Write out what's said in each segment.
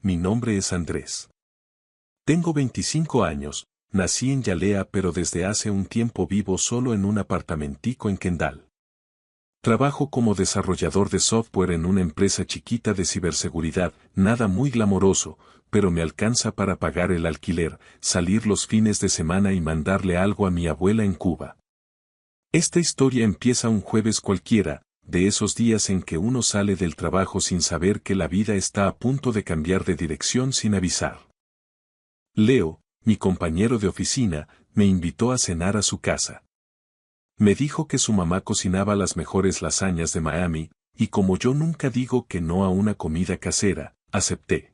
mi nombre es Andrés. Tengo 25 años, nací en Yalea pero desde hace un tiempo vivo solo en un apartamentico en Kendall. Trabajo como desarrollador de software en una empresa chiquita de ciberseguridad, nada muy glamoroso, pero me alcanza para pagar el alquiler, salir los fines de semana y mandarle algo a mi abuela en Cuba. Esta historia empieza un jueves cualquiera, de esos días en que uno sale del trabajo sin saber que la vida está a punto de cambiar de dirección sin avisar. Leo, mi compañero de oficina, me invitó a cenar a su casa. Me dijo que su mamá cocinaba las mejores lasañas de Miami, y como yo nunca digo que no a una comida casera, acepté.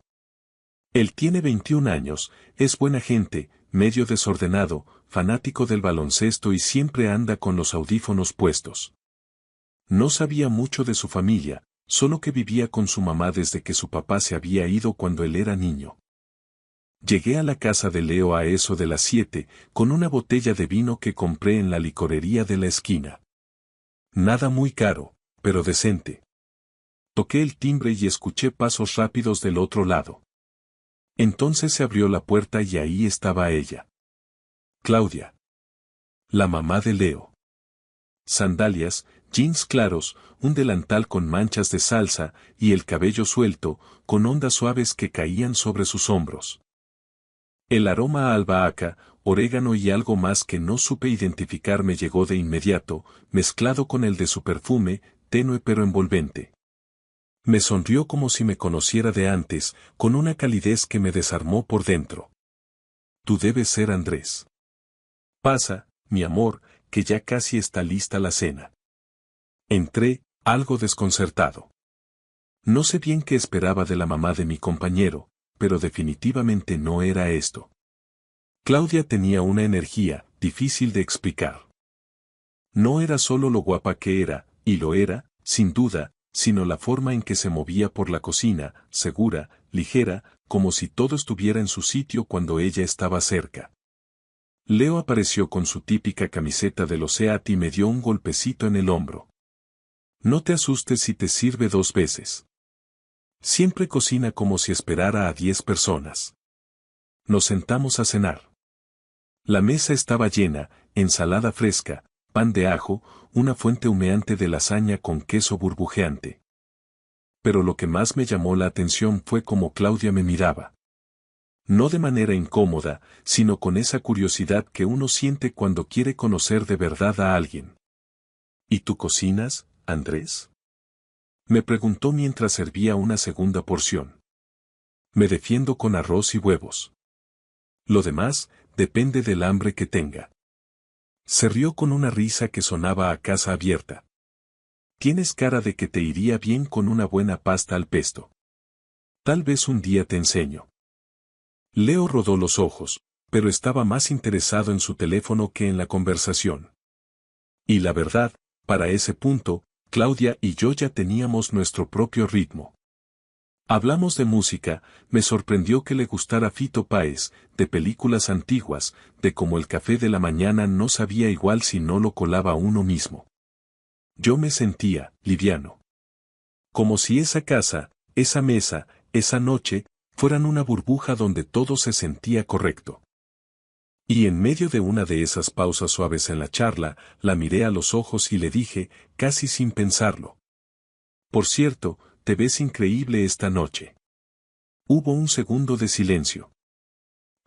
Él tiene 21 años, es buena gente, medio desordenado, fanático del baloncesto y siempre anda con los audífonos puestos. No sabía mucho de su familia, solo que vivía con su mamá desde que su papá se había ido cuando él era niño. Llegué a la casa de Leo a eso de las 7, con una botella de vino que compré en la licorería de la esquina. Nada muy caro, pero decente. Toqué el timbre y escuché pasos rápidos del otro lado. Entonces se abrió la puerta y ahí estaba ella. Claudia. La mamá de Leo. Sandalias, jeans claros, un delantal con manchas de salsa y el cabello suelto, con ondas suaves que caían sobre sus hombros. El aroma a albahaca, orégano y algo más que no supe identificar me llegó de inmediato, mezclado con el de su perfume, tenue pero envolvente. Me sonrió como si me conociera de antes, con una calidez que me desarmó por dentro. Tú debes ser Andrés. Pasa, mi amor, que ya casi está lista la cena. Entré, algo desconcertado. No sé bien qué esperaba de la mamá de mi compañero, pero definitivamente no era esto. Claudia tenía una energía, difícil de explicar. No era solo lo guapa que era, y lo era, sin duda, sino la forma en que se movía por la cocina, segura, ligera, como si todo estuviera en su sitio cuando ella estaba cerca. Leo apareció con su típica camiseta de los SEAT y me dio un golpecito en el hombro. No te asustes si te sirve 2 veces. Siempre cocina como si esperara a 10 personas. Nos sentamos a cenar. La mesa estaba llena, ensalada fresca, pan de ajo, una fuente humeante de lasaña con queso burbujeante. Pero lo que más me llamó la atención fue cómo Claudia me miraba. No de manera incómoda, sino con esa curiosidad que uno siente cuando quiere conocer de verdad a alguien. ¿Y tú cocinas, Andrés? Me preguntó mientras servía una segunda porción. Me defiendo con arroz y huevos. Lo demás, depende del hambre que tenga. Se rió con una risa que sonaba a casa abierta. Tienes cara de que te iría bien con una buena pasta al pesto. Tal vez un día te enseño. Leo rodó los ojos, pero estaba más interesado en su teléfono que en la conversación. Y la verdad, para ese punto, Claudia y yo ya teníamos nuestro propio ritmo. Hablamos de música, me sorprendió que le gustara Fito Páez, de películas antiguas, de cómo el café de la mañana no sabía igual si no lo colaba uno mismo. Yo me sentía liviano. Como si esa casa, esa mesa, esa noche, fueran una burbuja donde todo se sentía correcto. Y en medio de una de esas pausas suaves en la charla, la miré a los ojos y le dije, casi sin pensarlo. Por cierto, te ves increíble esta noche. Hubo un segundo de silencio.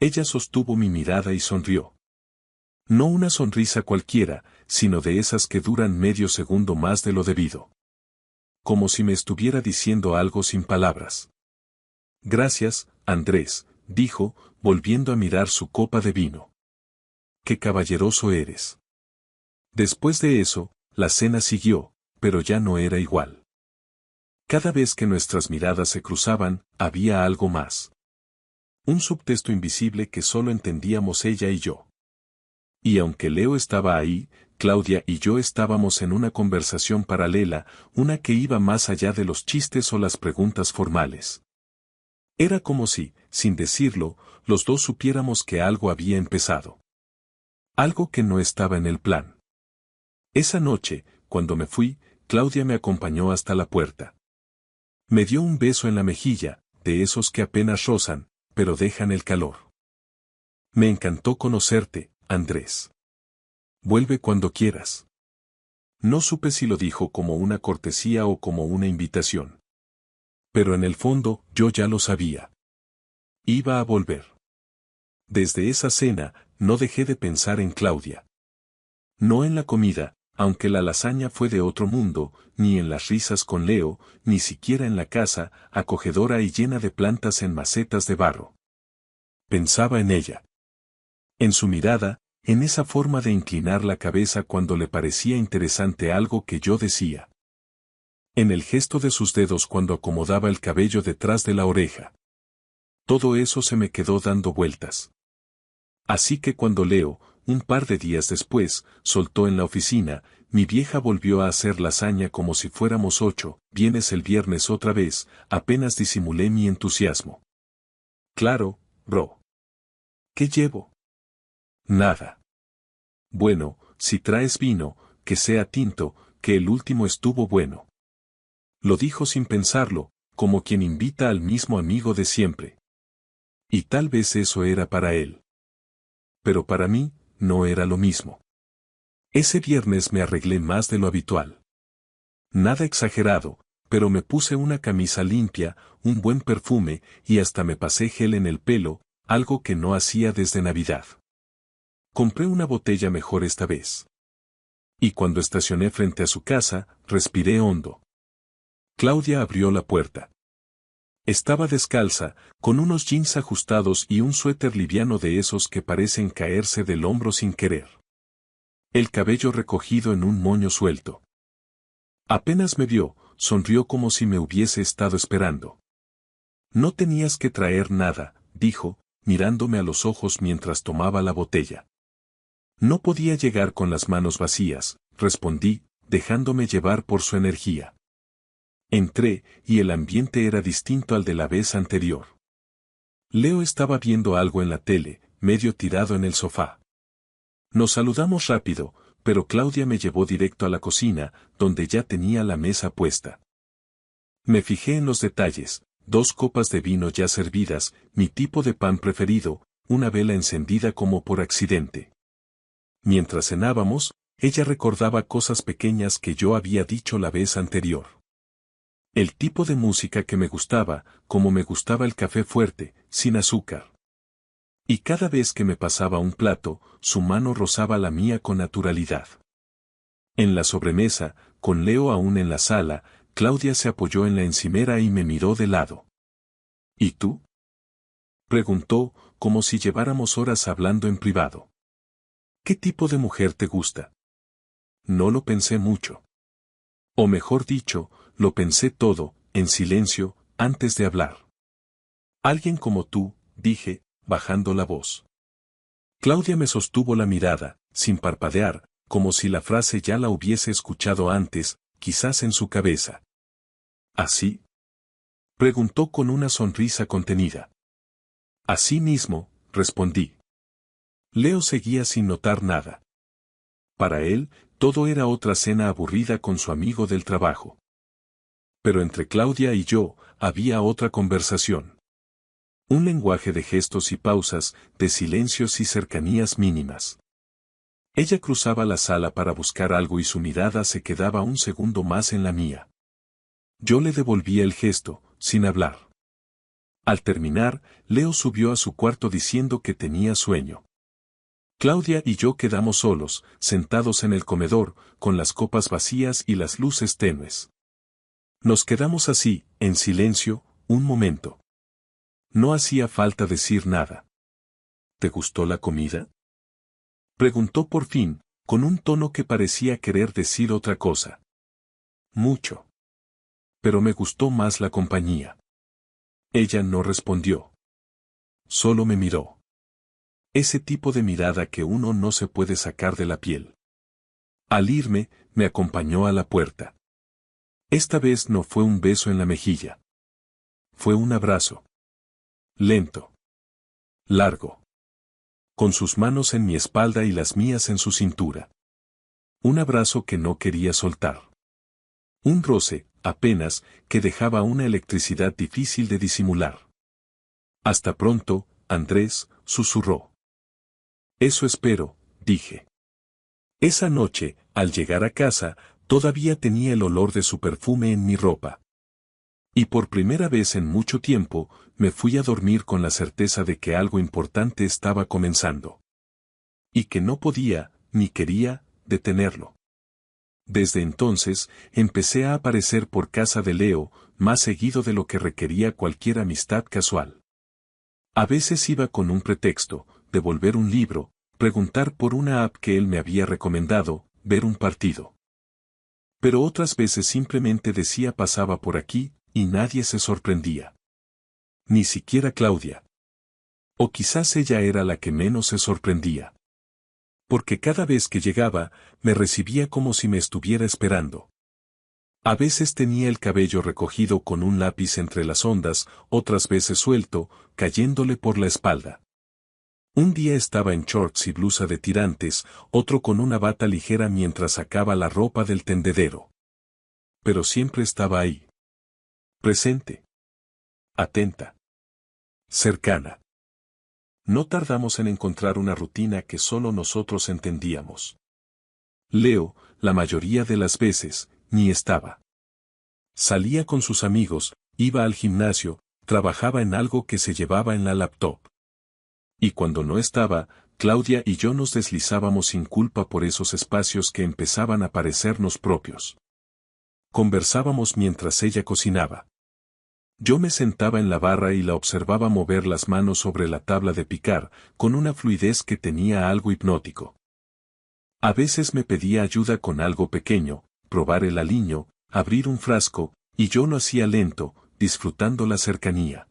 Ella sostuvo mi mirada y sonrió. No una sonrisa cualquiera, sino de esas que duran medio segundo más de lo debido. Como si me estuviera diciendo algo sin palabras. Gracias, Andrés, dijo, volviendo a mirar su copa de vino. Qué caballeroso eres. Después de eso, la cena siguió, pero ya no era igual. Cada vez que nuestras miradas se cruzaban, había algo más. Un subtexto invisible que solo entendíamos ella y yo. Y aunque Leo estaba ahí, Claudia y yo estábamos en una conversación paralela, una que iba más allá de los chistes o las preguntas formales. Era como si, sin decirlo, los dos supiéramos que algo había empezado. Algo que no estaba en el plan. Esa noche, cuando me fui, Claudia me acompañó hasta la puerta. Me dio un beso en la mejilla, de esos que apenas rozan, pero dejan el calor. Me encantó conocerte, Andrés. Vuelve cuando quieras. No supe si lo dijo como una cortesía o como una invitación. Pero en el fondo, yo ya lo sabía. Iba a volver. Desde esa cena, no dejé de pensar en Claudia. No en la comida, aunque la lasaña fue de otro mundo, ni en las risas con Leo, ni siquiera en la casa, acogedora y llena de plantas en macetas de barro. Pensaba en ella. En su mirada, en esa forma de inclinar la cabeza cuando le parecía interesante algo que yo decía. En el gesto de sus dedos cuando acomodaba el cabello detrás de la oreja. Todo eso se me quedó dando vueltas. Así que cuando Leo, un par de días después, soltó en la oficina, mi vieja volvió a hacer lasaña como si fuéramos 8, ¿vienes el viernes otra vez? Apenas disimulé mi entusiasmo. Claro, bro. ¿Qué llevo? Nada. Bueno, si traes vino, que sea tinto, que el último estuvo bueno. Lo dijo sin pensarlo, como quien invita al mismo amigo de siempre. Y tal vez eso era para él. Pero para mí, no era lo mismo. Ese viernes me arreglé más de lo habitual. Nada exagerado, pero me puse una camisa limpia, un buen perfume y hasta me pasé gel en el pelo, algo que no hacía desde Navidad. Compré una botella mejor esta vez. Y cuando estacioné frente a su casa, respiré hondo. Claudia abrió la puerta. Estaba descalza, con unos jeans ajustados y un suéter liviano de esos que parecen caerse del hombro sin querer. El cabello recogido en un moño suelto. Apenas me vio, sonrió como si me hubiese estado esperando. No tenías que traer nada, dijo, mirándome a los ojos mientras tomaba la botella. No podía llegar con las manos vacías, respondí, dejándome llevar por su energía. Entré, y el ambiente era distinto al de la vez anterior. Leo estaba viendo algo en la tele, medio tirado en el sofá. Nos saludamos rápido, pero Claudia me llevó directo a la cocina, donde ya tenía la mesa puesta. Me fijé en los detalles, 2 copas de vino ya servidas, mi tipo de pan preferido, una vela encendida como por accidente. Mientras cenábamos, ella recordaba cosas pequeñas que yo había dicho la vez anterior. El tipo de música que me gustaba, como me gustaba el café fuerte, sin azúcar. Y cada vez que me pasaba un plato, su mano rozaba la mía con naturalidad. En la sobremesa, con Leo aún en la sala, Claudia se apoyó en la encimera y me miró de lado. ¿Y tú? Preguntó, como si lleváramos horas hablando en privado. ¿Qué tipo de mujer te gusta? No lo pensé mucho. O mejor dicho, lo pensé todo, en silencio, antes de hablar. Alguien como tú, dije, bajando la voz. Claudia me sostuvo la mirada, sin parpadear, como si la frase ya la hubiese escuchado antes, quizás en su cabeza. ¿Así? Preguntó con una sonrisa contenida. Así mismo, respondí. Leo seguía sin notar nada. Para él, todo era otra cena aburrida con su amigo del trabajo. Pero entre Claudia y yo, había otra conversación. Un lenguaje de gestos y pausas, de silencios y cercanías mínimas. Ella cruzaba la sala para buscar algo y su mirada se quedaba un segundo más en la mía. Yo le devolvía el gesto, sin hablar. Al terminar, Leo subió a su cuarto diciendo que tenía sueño. Claudia y yo quedamos solos, sentados en el comedor, con las copas vacías y las luces tenues. Nos quedamos así, en silencio, un momento. No hacía falta decir nada. ¿Te gustó la comida? Preguntó por fin, con un tono que parecía querer decir otra cosa. Mucho. Pero me gustó más la compañía. Ella no respondió. Solo me miró. Ese tipo de mirada que uno no se puede sacar de la piel. Al irme, me acompañó a la puerta. Esta vez no fue un beso en la mejilla. Fue un abrazo. Lento. Largo. Con sus manos en mi espalda y las mías en su cintura. Un abrazo que no quería soltar. Un roce, apenas, que dejaba una electricidad difícil de disimular. Hasta pronto, Andrés, susurró. Eso espero, dije. Esa noche, al llegar a casa, todavía tenía el olor de su perfume en mi ropa. Y por primera vez en mucho tiempo, me fui a dormir con la certeza de que algo importante estaba comenzando. Y que no podía, ni quería, detenerlo. Desde entonces, empecé a aparecer por casa de Leo, más seguido de lo que requería cualquier amistad casual. A veces iba con un pretexto, devolver un libro, preguntar por una app que él me había recomendado, ver un partido. Pero otras veces simplemente decía pasaba por aquí, y nadie se sorprendía. Ni siquiera Claudia. O quizás ella era la que menos se sorprendía. Porque cada vez que llegaba, me recibía como si me estuviera esperando. A veces tenía el cabello recogido con un lápiz entre las ondas, otras veces suelto, cayéndole por la espalda. Un día estaba en shorts y blusa de tirantes, otro con una bata ligera mientras sacaba la ropa del tendedero. Pero siempre estaba ahí. Presente. Atenta. Cercana. No tardamos en encontrar una rutina que solo nosotros entendíamos. Leo, la mayoría de las veces, ni estaba. Salía con sus amigos, iba al gimnasio, trabajaba en algo que se llevaba en la laptop. Y cuando no estaba, Claudia y yo nos deslizábamos sin culpa por esos espacios que empezaban a parecernos propios. Conversábamos mientras ella cocinaba. Yo me sentaba en la barra y la observaba mover las manos sobre la tabla de picar, con una fluidez que tenía algo hipnótico. A veces me pedía ayuda con algo pequeño, probar el aliño, abrir un frasco, y yo lo hacía lento, disfrutando la cercanía.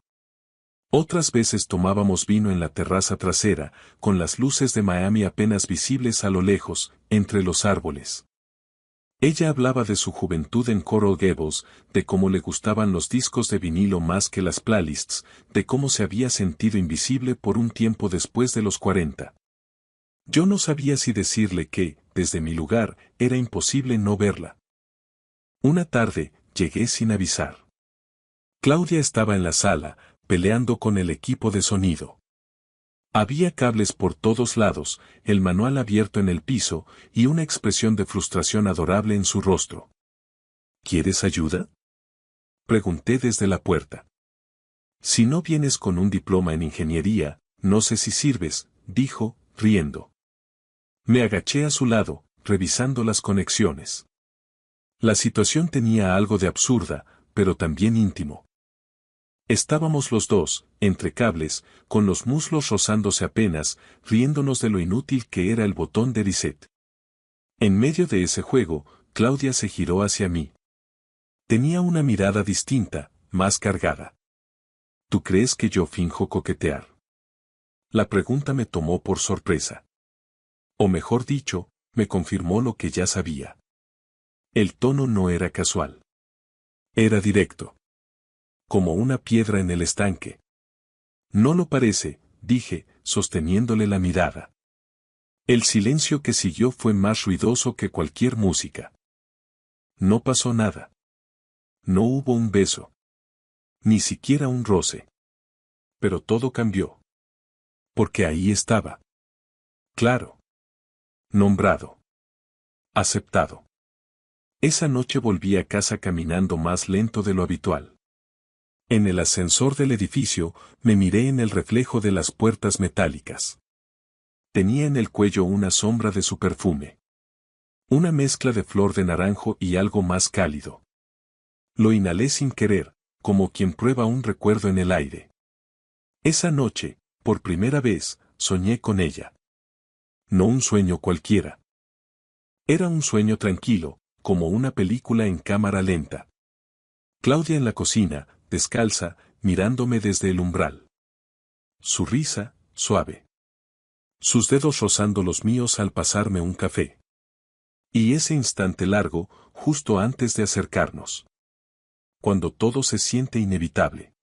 Otras veces tomábamos vino en la terraza trasera, con las luces de Miami apenas visibles a lo lejos, entre los árboles. Ella hablaba de su juventud en Coral Gables, de cómo le gustaban los discos de vinilo más que las playlists, de cómo se había sentido invisible por un tiempo después de los 40. Yo no sabía si decirle que, desde mi lugar, era imposible no verla. Una tarde, llegué sin avisar. Claudia estaba en la sala, peleando con el equipo de sonido. Había cables por todos lados, el manual abierto en el piso, y una expresión de frustración adorable en su rostro. ¿Quieres ayuda? Pregunté desde la puerta. Si no vienes con un diploma en ingeniería, no sé si sirves, dijo, riendo. Me agaché a su lado, revisando las conexiones. La situación tenía algo de absurda, pero también íntimo. Estábamos los dos, entre cables, con los muslos rozándose apenas, riéndonos de lo inútil que era el botón de reset. En medio de ese juego, Claudia se giró hacia mí. Tenía una mirada distinta, más cargada. ¿Tú crees que yo finjo coquetear? La pregunta me tomó por sorpresa. O mejor dicho, me confirmó lo que ya sabía. El tono no era casual. Era directo. Como una piedra en el estanque. No lo parece, dije, sosteniéndole la mirada. El silencio que siguió fue más ruidoso que cualquier música. No pasó nada. No hubo un beso. Ni siquiera un roce. Pero todo cambió. Porque ahí estaba. Claro. Nombrado. Aceptado. Esa noche volví a casa caminando más lento de lo habitual. En el ascensor del edificio, me miré en el reflejo de las puertas metálicas. Tenía en el cuello una sombra de su perfume. Una mezcla de flor de naranjo y algo más cálido. Lo inhalé sin querer, como quien prueba un recuerdo en el aire. Esa noche, por primera vez, soñé con ella. No un sueño cualquiera. Era un sueño tranquilo, como una película en cámara lenta. Claudia en la cocina, descalza, mirándome desde el umbral. Su risa, suave. Sus dedos rozando los míos al pasarme un café. Y ese instante largo, justo antes de acercarnos. Cuando todo se siente inevitable.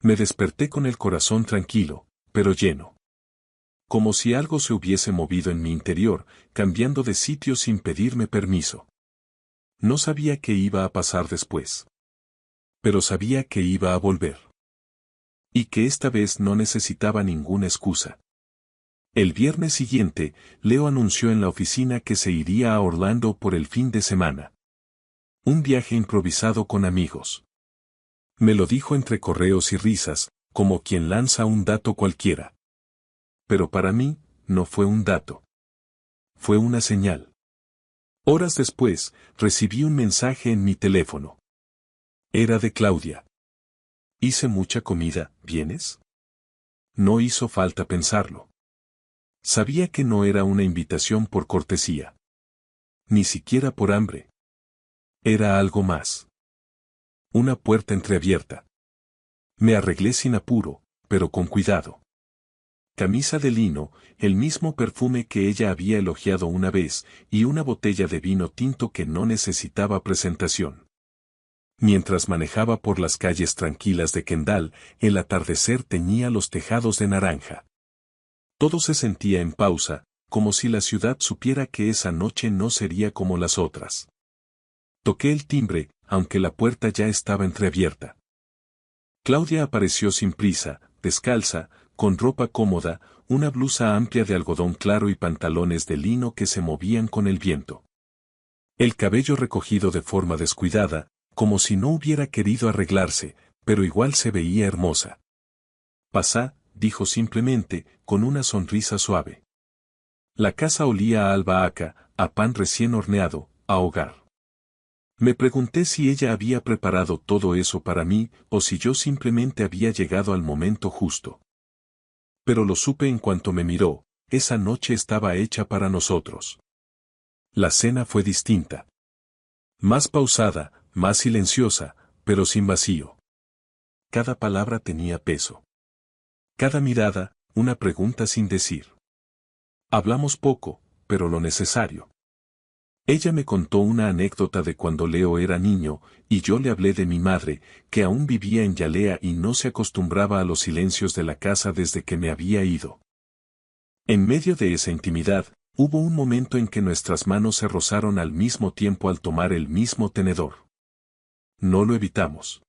Me desperté con el corazón tranquilo, pero lleno. Como si algo se hubiese movido en mi interior, cambiando de sitio sin pedirme permiso. No sabía qué iba a pasar después. Pero sabía que iba a volver. Y que esta vez no necesitaba ninguna excusa. El viernes siguiente, Leo anunció en la oficina que se iría a Orlando por el fin de semana. Un viaje improvisado con amigos. Me lo dijo entre correos y risas, como quien lanza un dato cualquiera. Pero para mí, no fue un dato. Fue una señal. Horas después, recibí un mensaje en mi teléfono. Era de Claudia. Hice mucha comida, ¿vienes? No hizo falta pensarlo. Sabía que no era una invitación por cortesía. Ni siquiera por hambre. Era algo más. Una puerta entreabierta. Me arreglé sin apuro, pero con cuidado. Camisa de lino, el mismo perfume que ella había elogiado una vez, y una botella de vino tinto que no necesitaba presentación. Mientras manejaba por las calles tranquilas de Kendall, el atardecer teñía los tejados de naranja. Todo se sentía en pausa, como si la ciudad supiera que esa noche no sería como las otras. Toqué el timbre, aunque la puerta ya estaba entreabierta. Claudia apareció sin prisa, descalza, con ropa cómoda, una blusa amplia de algodón claro y pantalones de lino que se movían con el viento. El cabello recogido de forma descuidada, como si no hubiera querido arreglarse, pero igual se veía hermosa. Pasá, dijo simplemente, con una sonrisa suave. La casa olía a albahaca, a pan recién horneado, a hogar. Me pregunté si ella había preparado todo eso para mí, o si yo simplemente había llegado al momento justo. Pero lo supe en cuanto me miró, esa noche estaba hecha para nosotros. La cena fue distinta. Más pausada, más silenciosa, pero sin vacío. Cada palabra tenía peso. Cada mirada, una pregunta sin decir. Hablamos poco, pero lo necesario. Ella me contó una anécdota de cuando Leo era niño, y yo le hablé de mi madre, que aún vivía en Yalea y no se acostumbraba a los silencios de la casa desde que me había ido. En medio de esa intimidad, hubo un momento en que nuestras manos se rozaron al mismo tiempo al tomar el mismo tenedor. No lo evitamos.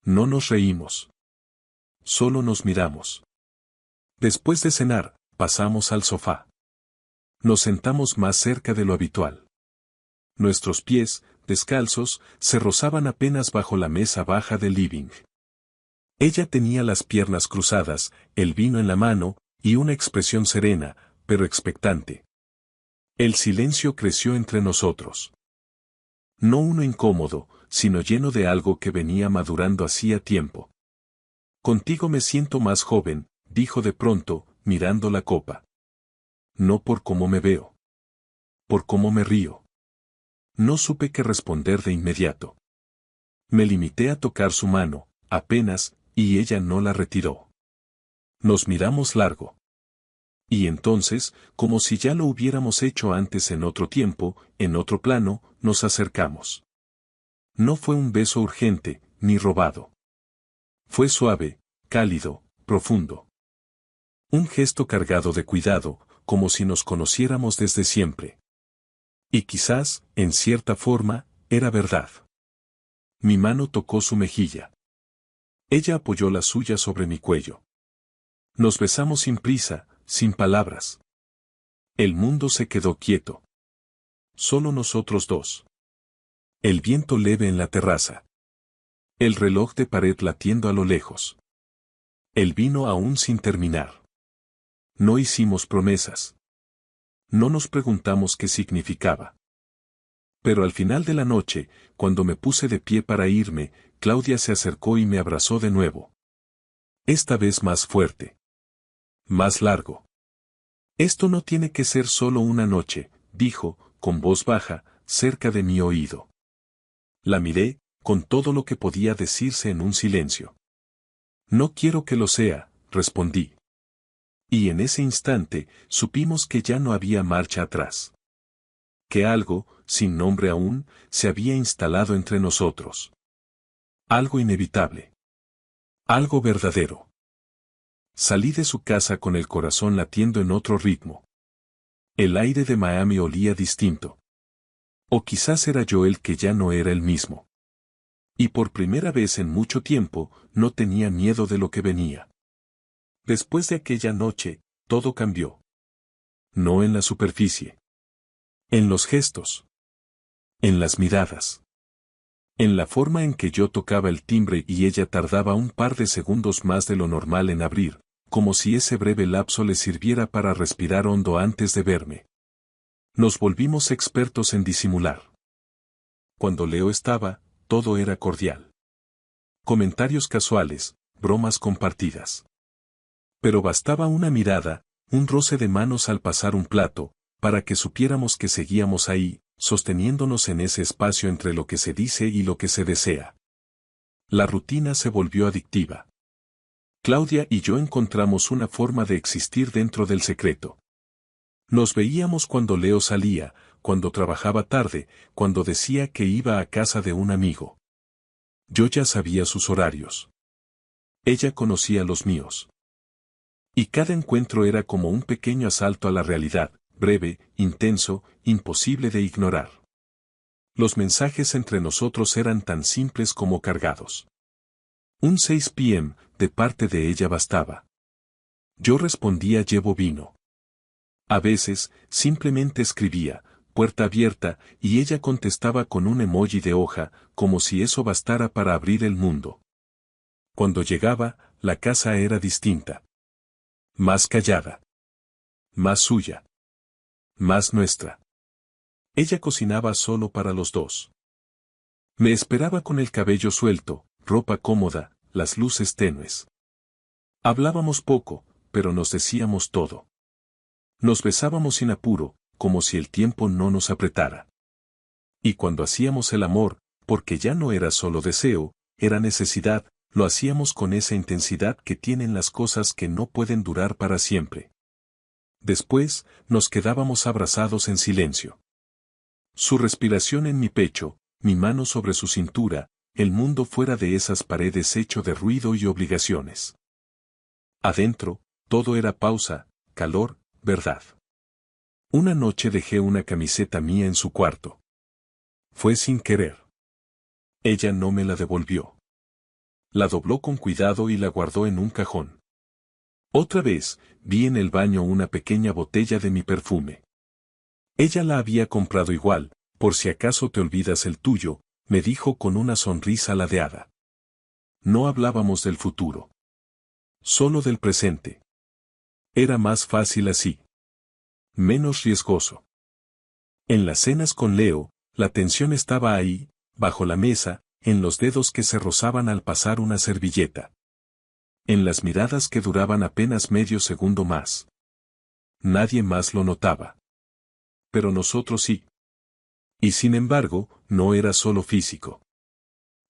No nos reímos. Solo nos miramos. Después de cenar, pasamos al sofá. Nos sentamos más cerca de lo habitual. Nuestros pies, descalzos, se rozaban apenas bajo la mesa baja del living. Ella tenía las piernas cruzadas, el vino en la mano, y una expresión serena, pero expectante. El silencio creció entre nosotros. No uno incómodo, sino lleno de algo que venía madurando hacía tiempo. Contigo me siento más joven, dijo de pronto, mirando la copa. No por cómo me veo. Por cómo me río. No supe qué responder de inmediato. Me limité a tocar su mano, apenas, y ella no la retiró. Nos miramos largo. Y entonces, como si ya lo hubiéramos hecho antes en otro tiempo, en otro plano, nos acercamos. No fue un beso urgente, ni robado. Fue suave, cálido, profundo. Un gesto cargado de cuidado, como si nos conociéramos desde siempre. Y quizás, en cierta forma, era verdad. Mi mano tocó su mejilla. Ella apoyó la suya sobre mi cuello. Nos besamos sin prisa, sin palabras. El mundo se quedó quieto. Solo nosotros dos. El viento leve en la terraza. El reloj de pared latiendo a lo lejos. El vino aún sin terminar. No hicimos promesas. No nos preguntamos qué significaba. Pero al final de la noche, cuando me puse de pie para irme, Claudia se acercó y me abrazó de nuevo. Esta vez más fuerte. Más largo. Esto no tiene que ser solo una noche, dijo, con voz baja, cerca de mi oído. La miré, con todo lo que podía decirse en un silencio. No quiero que lo sea, respondí. Y en ese instante, supimos que ya no había marcha atrás. Que algo, sin nombre aún, se había instalado entre nosotros. Algo inevitable. Algo verdadero. Salí de su casa con el corazón latiendo en otro ritmo. El aire de Miami olía distinto. O quizás era yo el que ya no era el mismo. Y por primera vez en mucho tiempo, no tenía miedo de lo que venía. Después de aquella noche, todo cambió. No en la superficie. En los gestos. En las miradas. En la forma en que yo tocaba el timbre y ella tardaba un par de segundos más de lo normal en abrir, como si ese breve lapso le sirviera para respirar hondo antes de verme. Nos volvimos expertos en disimular. Cuando Leo estaba, todo era cordial. Comentarios casuales, bromas compartidas. Pero bastaba una mirada, un roce de manos al pasar un plato, para que supiéramos que seguíamos ahí, sosteniéndonos en ese espacio entre lo que se dice y lo que se desea. La rutina se volvió adictiva. Claudia y yo encontramos una forma de existir dentro del secreto. Nos veíamos cuando Leo salía, cuando trabajaba tarde, cuando decía que iba a casa de un amigo. Yo ya sabía sus horarios. Ella conocía los míos. Y cada encuentro era como un pequeño asalto a la realidad, breve, intenso, imposible de ignorar. Los mensajes entre nosotros eran tan simples como cargados. Un 6 p.m. de parte de ella bastaba. Yo respondía llevo vino. A veces, simplemente escribía, puerta abierta, y ella contestaba con un emoji de hoja, como si eso bastara para abrir el mundo. Cuando llegaba, la casa era distinta. Más callada. Más suya. Más nuestra. Ella cocinaba solo para los dos. Me esperaba con el cabello suelto, ropa cómoda, las luces tenues. Hablábamos poco, pero nos decíamos todo. Nos besábamos sin apuro, como si el tiempo no nos apretara. Y cuando hacíamos el amor, porque ya no era solo deseo, era necesidad, lo hacíamos con esa intensidad que tienen las cosas que no pueden durar para siempre. Después, nos quedábamos abrazados en silencio. Su respiración en mi pecho, mi mano sobre su cintura, el mundo fuera de esas paredes hecho de ruido y obligaciones. Adentro, todo era pausa, calor, verdad. Una noche dejé una camiseta mía en su cuarto. Fue sin querer. Ella no me la devolvió. La dobló con cuidado y la guardó en un cajón. Otra vez, vi en el baño una pequeña botella de mi perfume. Ella la había comprado igual, por si acaso te olvidas el tuyo, me dijo con una sonrisa ladeada. No hablábamos del futuro. Solo del presente. Era más fácil así. Menos riesgoso. En las cenas con Leo, la tensión estaba ahí, bajo la mesa, en los dedos que se rozaban al pasar una servilleta. En las miradas que duraban apenas medio segundo más. Nadie más lo notaba. Pero nosotros sí. Y sin embargo, no era solo físico.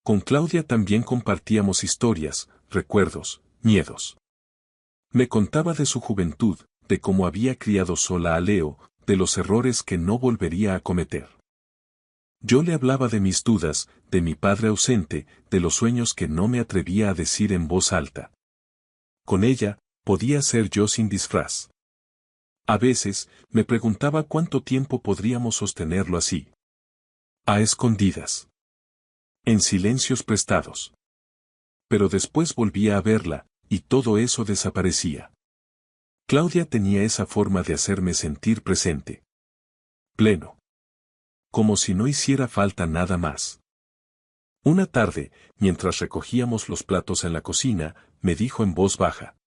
Con Claudia también compartíamos historias, recuerdos, miedos. Me contaba de su juventud, de cómo había criado sola a Leo, de los errores que no volvería a cometer. Yo le hablaba de mis dudas, de mi padre ausente, de los sueños que no me atrevía a decir en voz alta. Con ella, podía ser yo sin disfraz. A veces, me preguntaba cuánto tiempo podríamos sostenerlo así. A escondidas. En silencios prestados. Pero después volvía a verla, y todo eso desaparecía. Claudia tenía esa forma de hacerme sentir presente. Pleno. Como si no hiciera falta nada más. Una tarde, mientras recogíamos los platos en la cocina, me dijo en voz baja.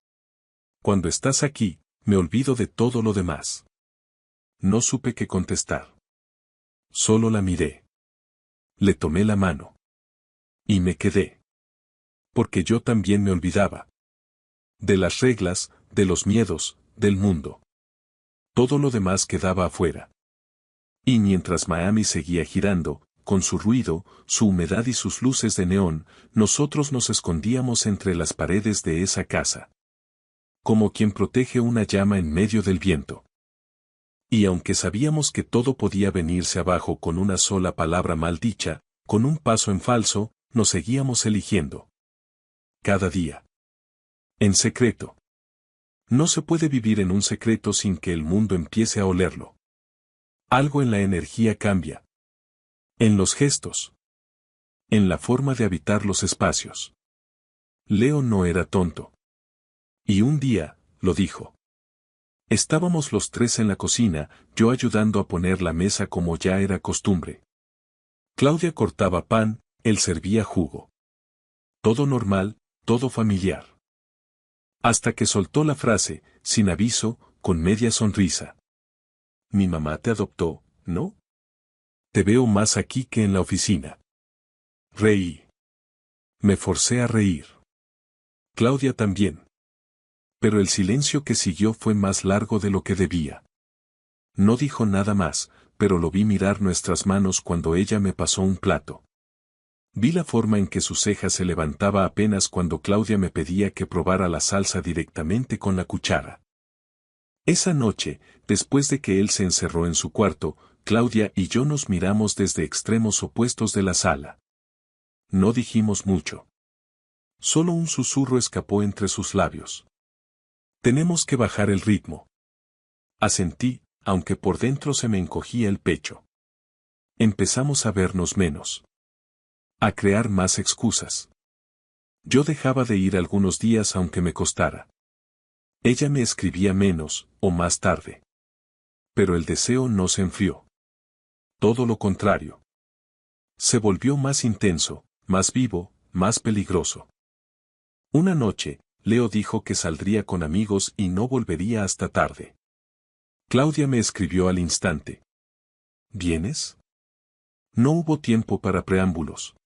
Cuando estás aquí, me olvido de todo lo demás. No supe qué contestar. Solo la miré. Le tomé la mano. Y me quedé. Porque yo también me olvidaba. De las reglas, de los miedos, del mundo. Todo lo demás quedaba afuera. Y mientras Miami seguía girando, con su ruido, su humedad y sus luces de neón, nosotros nos escondíamos entre las paredes de esa casa. Como quien protege una llama en medio del viento. Y aunque sabíamos que todo podía venirse abajo con una sola palabra mal dicha, con un paso en falso, nos seguíamos eligiendo. Cada día. En secreto. No se puede vivir en un secreto sin que el mundo empiece a olerlo. Algo en la energía cambia. En los gestos. En la forma de habitar los espacios. Leo no era tonto. Y un día, lo dijo. Estábamos los tres en la cocina, yo ayudando a poner la mesa como ya era costumbre. Claudia cortaba pan, él servía jugo. Todo normal, todo familiar. Hasta que soltó la frase, sin aviso, con media sonrisa. Mi mamá te adoptó, ¿no? Te veo más aquí que en la oficina. Reí. Me forcé a reír. Claudia también. Pero el silencio que siguió fue más largo de lo que debía. No dijo nada más, pero lo vi mirar nuestras manos cuando ella me pasó un plato. Vi la forma en que su ceja se levantaba apenas cuando Claudia me pedía que probara la salsa directamente con la cuchara. Esa noche, después de que él se encerró en su cuarto, Claudia y yo nos miramos desde extremos opuestos de la sala. No dijimos mucho. Solo un susurro escapó entre sus labios. Tenemos que bajar el ritmo. Asentí, aunque por dentro se me encogía el pecho. Empezamos a vernos menos. A crear más excusas. Yo dejaba de ir algunos días aunque me costara. Ella me escribía menos, o más tarde. Pero el deseo no se enfrió. Todo lo contrario. Se volvió más intenso, más vivo, más peligroso. Una noche, Leo dijo que saldría con amigos y no volvería hasta tarde. Claudia me escribió al instante. ¿Vienes? No hubo tiempo para preámbulos.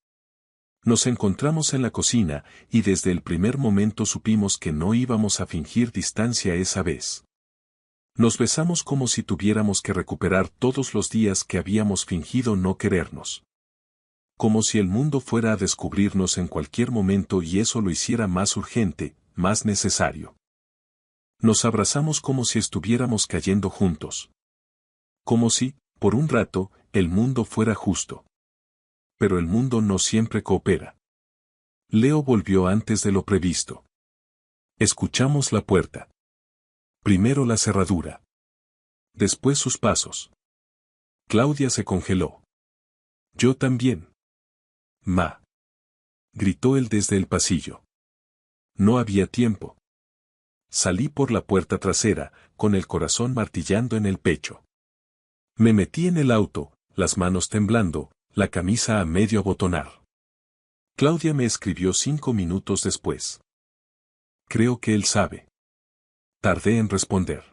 Nos encontramos en la cocina, y desde el primer momento supimos que no íbamos a fingir distancia esa vez. Nos besamos como si tuviéramos que recuperar todos los días que habíamos fingido no querernos. Como si el mundo fuera a descubrirnos en cualquier momento y eso lo hiciera más urgente, más necesario. Nos abrazamos como si estuviéramos cayendo juntos. Como si, por un rato, el mundo fuera justo. Pero el mundo no siempre coopera. Leo volvió antes de lo previsto. Escuchamos la puerta. Primero la cerradura. Después sus pasos. Claudia se congeló. Yo también. Ma. Gritó él desde el pasillo. No había tiempo. Salí por la puerta trasera, con el corazón martillando en el pecho. Me metí en el auto, las manos temblando, la camisa a medio abotonar. Claudia me escribió 5 minutos después. Creo que él sabe. Tardé en responder.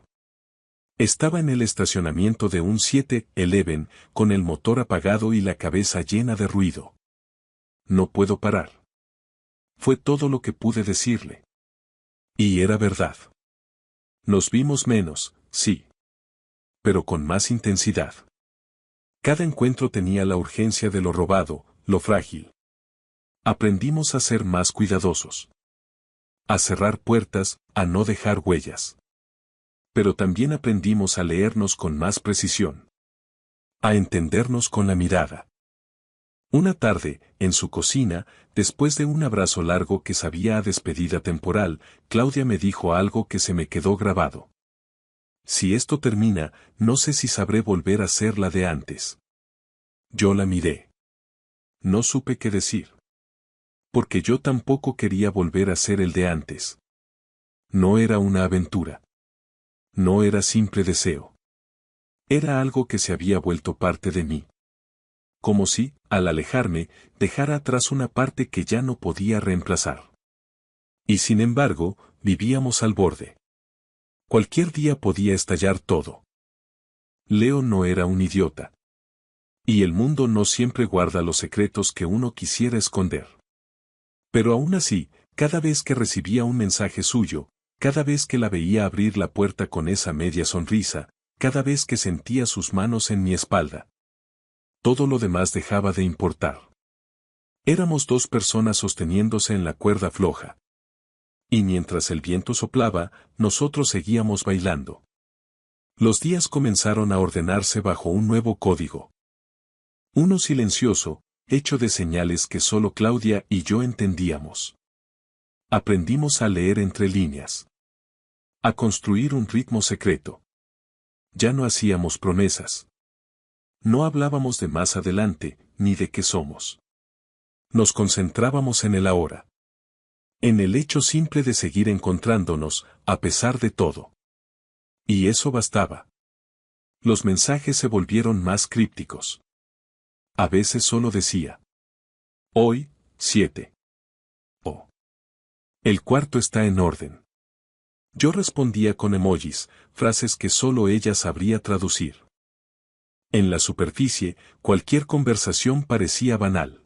Estaba en el estacionamiento de un 7-Eleven, con el motor apagado y la cabeza llena de ruido. No puedo parar. Fue todo lo que pude decirle. Y era verdad. Nos vimos menos, sí. Pero con más intensidad. Cada encuentro tenía la urgencia de lo robado, lo frágil. Aprendimos a ser más cuidadosos. A cerrar puertas, a no dejar huellas. Pero también aprendimos a leernos con más precisión. A entendernos con la mirada. Una tarde, en su cocina, después de un abrazo largo que sabía a despedida temporal, Claudia me dijo algo que se me quedó grabado. Si esto termina, no sé si sabré volver a ser la de antes. Yo la miré. No supe qué decir. Porque yo tampoco quería volver a ser el de antes. No era una aventura. No era simple deseo. Era algo que se había vuelto parte de mí. Como si, al alejarme, dejara atrás una parte que ya no podía reemplazar. Y sin embargo, vivíamos al borde. Cualquier día podía estallar todo. Leo no era un idiota. Y el mundo no siempre guarda los secretos que uno quisiera esconder. Pero aún así, cada vez que recibía un mensaje suyo, cada vez que la veía abrir la puerta con esa media sonrisa, cada vez que sentía sus manos en mi espalda, todo lo demás dejaba de importar. Éramos dos personas sosteniéndose en la cuerda floja. Y mientras el viento soplaba, nosotros seguíamos bailando. Los días comenzaron a ordenarse bajo un nuevo código. Uno silencioso, hecho de señales que solo Claudia y yo entendíamos. Aprendimos a leer entre líneas. A construir un ritmo secreto. Ya no hacíamos promesas. No hablábamos de más adelante, ni de qué somos. Nos concentrábamos en el ahora. En el hecho simple de seguir encontrándonos, a pesar de todo. Y eso bastaba. Los mensajes se volvieron más crípticos. A veces solo decía: hoy, 7. O: el cuarto está en orden. Yo respondía con emojis, frases que solo ella sabría traducir. En la superficie, cualquier conversación parecía banal.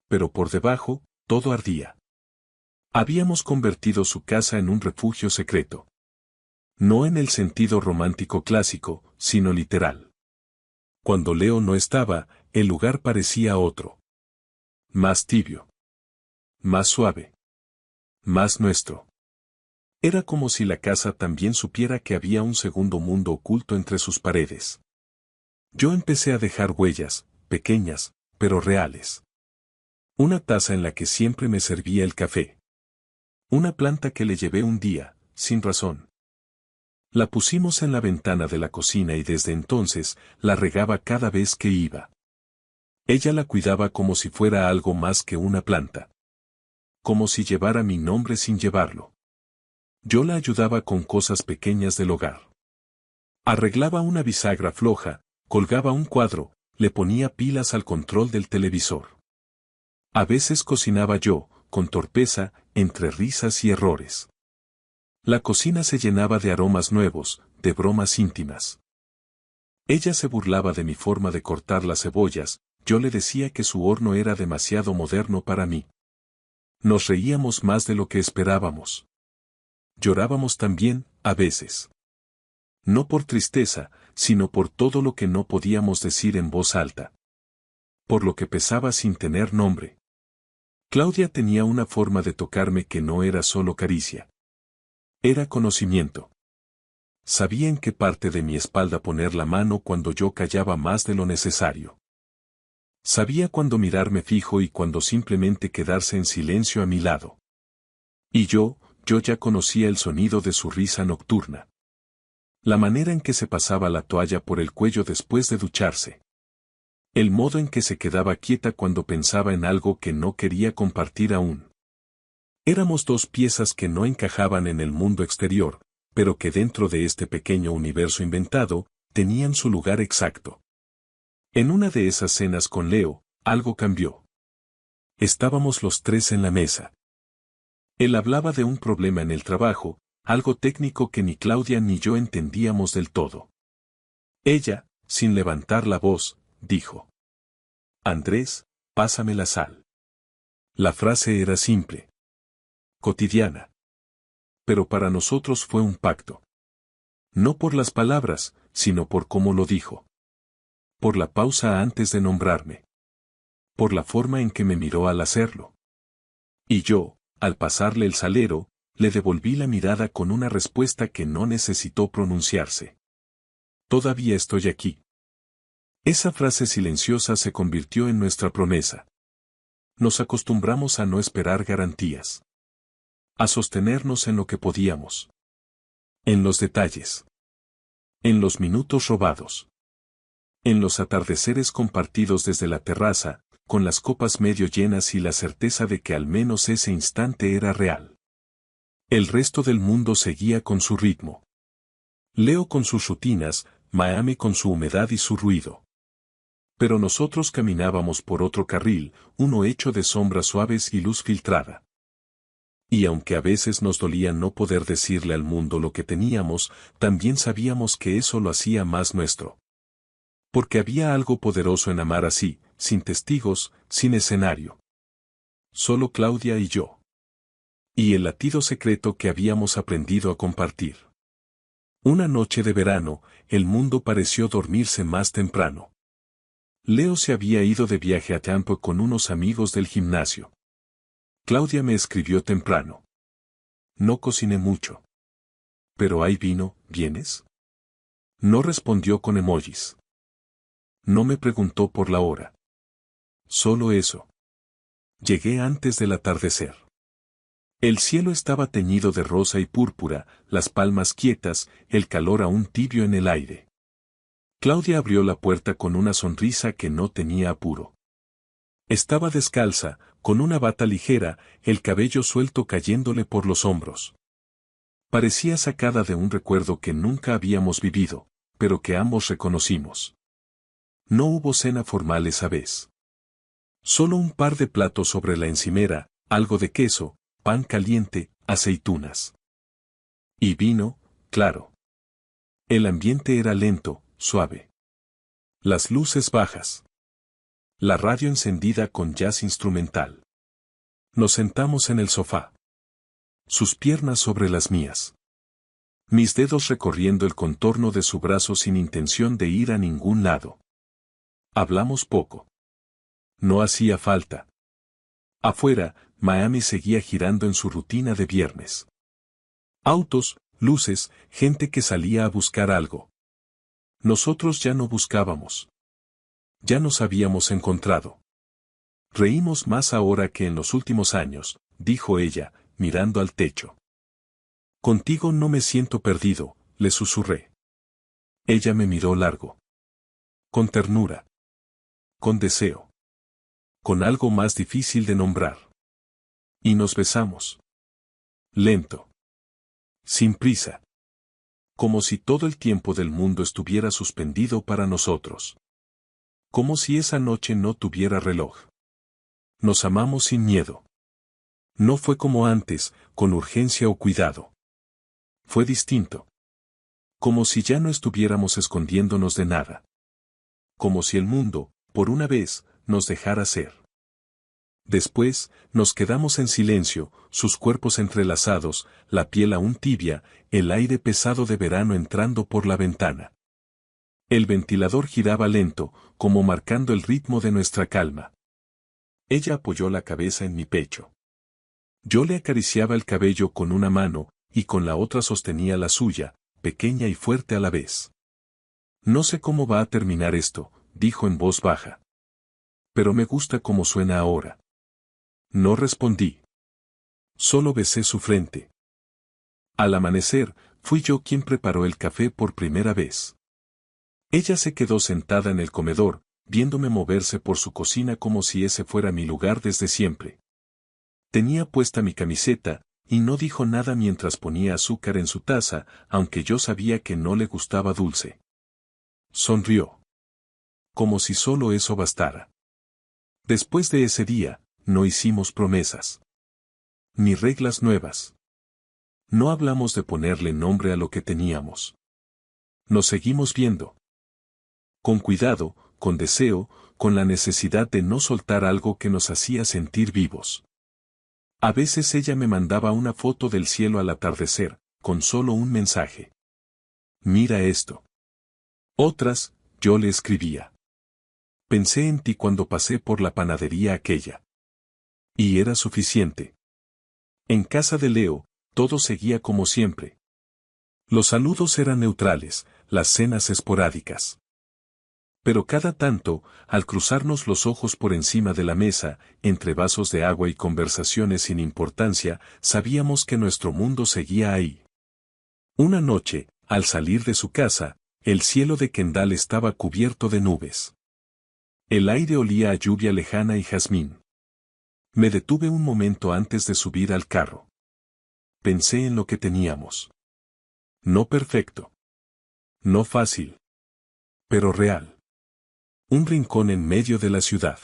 Pero por debajo, todo ardía. Habíamos convertido su casa en un refugio secreto. No en el sentido romántico clásico, sino literal. Cuando Leo no estaba, el lugar parecía otro. Más tibio. Más suave. Más nuestro. Era como si la casa también supiera que había un segundo mundo oculto entre sus paredes. Yo empecé a dejar huellas, pequeñas, pero reales. Una taza en la que siempre me servía el café. Una planta que le llevé un día, sin razón. La pusimos en la ventana de la cocina y desde entonces la regaba cada vez que iba. Ella la cuidaba como si fuera algo más que una planta. Como si llevara mi nombre sin llevarlo. Yo la ayudaba con cosas pequeñas del hogar. Arreglaba una bisagra floja, colgaba un cuadro, le ponía pilas al control del televisor. A veces cocinaba yo, con torpeza, entre risas y errores. La cocina se llenaba de aromas nuevos, de bromas íntimas. Ella se burlaba de mi forma de cortar las cebollas, yo le decía que su horno era demasiado moderno para mí. Nos reíamos más de lo que esperábamos. Llorábamos también, a veces. No por tristeza, sino por todo lo que no podíamos decir en voz alta. Por lo que pesaba sin tener nombre. Claudia tenía una forma de tocarme que no era solo caricia. Era conocimiento. Sabía en qué parte de mi espalda poner la mano cuando yo callaba más de lo necesario. Sabía cuándo mirarme fijo y cuándo simplemente quedarse en silencio a mi lado. Y yo ya conocía el sonido de su risa nocturna. La manera en que se pasaba la toalla por el cuello después de ducharse. El modo en que se quedaba quieta cuando pensaba en algo que no quería compartir aún. Éramos dos piezas que no encajaban en el mundo exterior, pero que dentro de este pequeño universo inventado, tenían su lugar exacto. En una de esas cenas con Leo, algo cambió. Estábamos los tres en la mesa. Él hablaba de un problema en el trabajo, algo técnico que ni Claudia ni yo entendíamos del todo. Ella, sin levantar la voz, dijo: Andrés, pásame la sal. La frase era simple. Cotidiana. Pero para nosotros fue un pacto. No por las palabras, sino por cómo lo dijo. Por la pausa antes de nombrarme. Por la forma en que me miró al hacerlo. Y yo, al pasarle el salero, le devolví la mirada con una respuesta que no necesitó pronunciarse. Todavía estoy aquí. Esa frase silenciosa se convirtió en nuestra promesa. Nos acostumbramos a no esperar garantías. A sostenernos en lo que podíamos. En los detalles. En los minutos robados. En los atardeceres compartidos desde la terraza, con las copas medio llenas y la certeza de que al menos ese instante era real. El resto del mundo seguía con su ritmo. Leo con sus rutinas, Miami con su humedad y su ruido. Pero nosotros caminábamos por otro carril, uno hecho de sombras suaves y luz filtrada. Y aunque a veces nos dolía no poder decirle al mundo lo que teníamos, también sabíamos que eso lo hacía más nuestro. Porque había algo poderoso en amar así, sin testigos, sin escenario. Solo Claudia y yo. Y el latido secreto que habíamos aprendido a compartir. Una noche de verano, el mundo pareció dormirse más temprano. Leo se había ido de viaje a Tampa con unos amigos del gimnasio. Claudia me escribió temprano. No cociné mucho. Pero hay vino, ¿vienes? No respondió con emojis. No me preguntó por la hora. Solo eso. Llegué antes del atardecer. El cielo estaba teñido de rosa y púrpura, las palmas quietas, el calor aún tibio en el aire. Claudia abrió la puerta con una sonrisa que no tenía apuro. Estaba descalza, con una bata ligera, el cabello suelto cayéndole por los hombros. Parecía sacada de un recuerdo que nunca habíamos vivido, pero que ambos reconocimos. No hubo cena formal esa vez. Solo un par de platos sobre la encimera, algo de queso, pan caliente, aceitunas. Y vino, claro. El ambiente era lento, suave. Las luces bajas. La radio encendida con jazz instrumental. Nos sentamos en el sofá. Sus piernas sobre las mías. Mis dedos recorriendo el contorno de su brazo sin intención de ir a ningún lado. Hablamos poco. No hacía falta. Afuera, Miami seguía girando en su rutina de viernes. Autos, luces, gente que salía a buscar algo. Nosotros ya no buscábamos. Ya nos habíamos encontrado. Reímos más ahora que en los últimos años, dijo ella, mirando al techo. Contigo no me siento perdido, le susurré. Ella me miró largo. Con ternura. Con deseo. Con algo más difícil de nombrar. Y nos besamos. Lento. Sin prisa. Como si todo el tiempo del mundo estuviera suspendido para nosotros. Como si esa noche no tuviera reloj. Nos amamos sin miedo. No fue como antes, con urgencia o cuidado. Fue distinto. Como si ya no estuviéramos escondiéndonos de nada. Como si el mundo, por una vez, nos dejara ser. Después, nos quedamos en silencio, sus cuerpos entrelazados, la piel aún tibia, el aire pesado de verano entrando por la ventana. El ventilador giraba lento, como marcando el ritmo de nuestra calma. Ella apoyó la cabeza en mi pecho. Yo le acariciaba el cabello con una mano, y con la otra sostenía la suya, pequeña y fuerte a la vez. No sé cómo va a terminar esto, dijo en voz baja. Pero me gusta cómo suena ahora. No respondí. Solo besé su frente. Al amanecer, fui yo quien preparó el café por primera vez. Ella se quedó sentada en el comedor, viéndome moverse por su cocina como si ese fuera mi lugar desde siempre. Tenía puesta mi camiseta, y no dijo nada mientras ponía azúcar en su taza, aunque yo sabía que no le gustaba dulce. Sonrió. Como si solo eso bastara. Después de ese día, no hicimos promesas. Ni reglas nuevas. No hablamos de ponerle nombre a lo que teníamos. Nos seguimos viendo. Con cuidado, con deseo, con la necesidad de no soltar algo que nos hacía sentir vivos. A veces ella me mandaba una foto del cielo al atardecer, con solo un mensaje. Mira esto. Otras, yo le escribía. Pensé en ti cuando pasé por la panadería aquella. Y era suficiente. En casa de Leo, todo seguía como siempre. Los saludos eran neutrales, las cenas esporádicas. Pero cada tanto, al cruzarnos los ojos por encima de la mesa, entre vasos de agua y conversaciones sin importancia, sabíamos que nuestro mundo seguía ahí. Una noche, al salir de su casa, el cielo de Kendall estaba cubierto de nubes. El aire olía a lluvia lejana y jazmín. Me detuve un momento antes de subir al carro. Pensé en lo que teníamos. No perfecto. No fácil. Pero real. Un rincón en medio de la ciudad.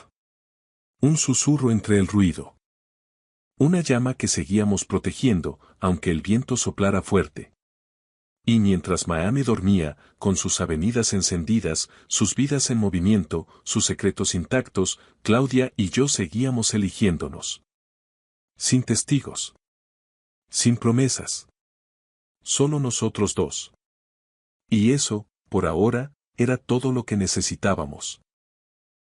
Un susurro entre el ruido. Una llama que seguíamos protegiendo, aunque el viento soplara fuerte. Y mientras Miami dormía, con sus avenidas encendidas, sus vidas en movimiento, sus secretos intactos, Claudia y yo seguíamos eligiéndonos. Sin testigos. Sin promesas. Solo nosotros dos. Y eso, por ahora, era todo lo que necesitábamos.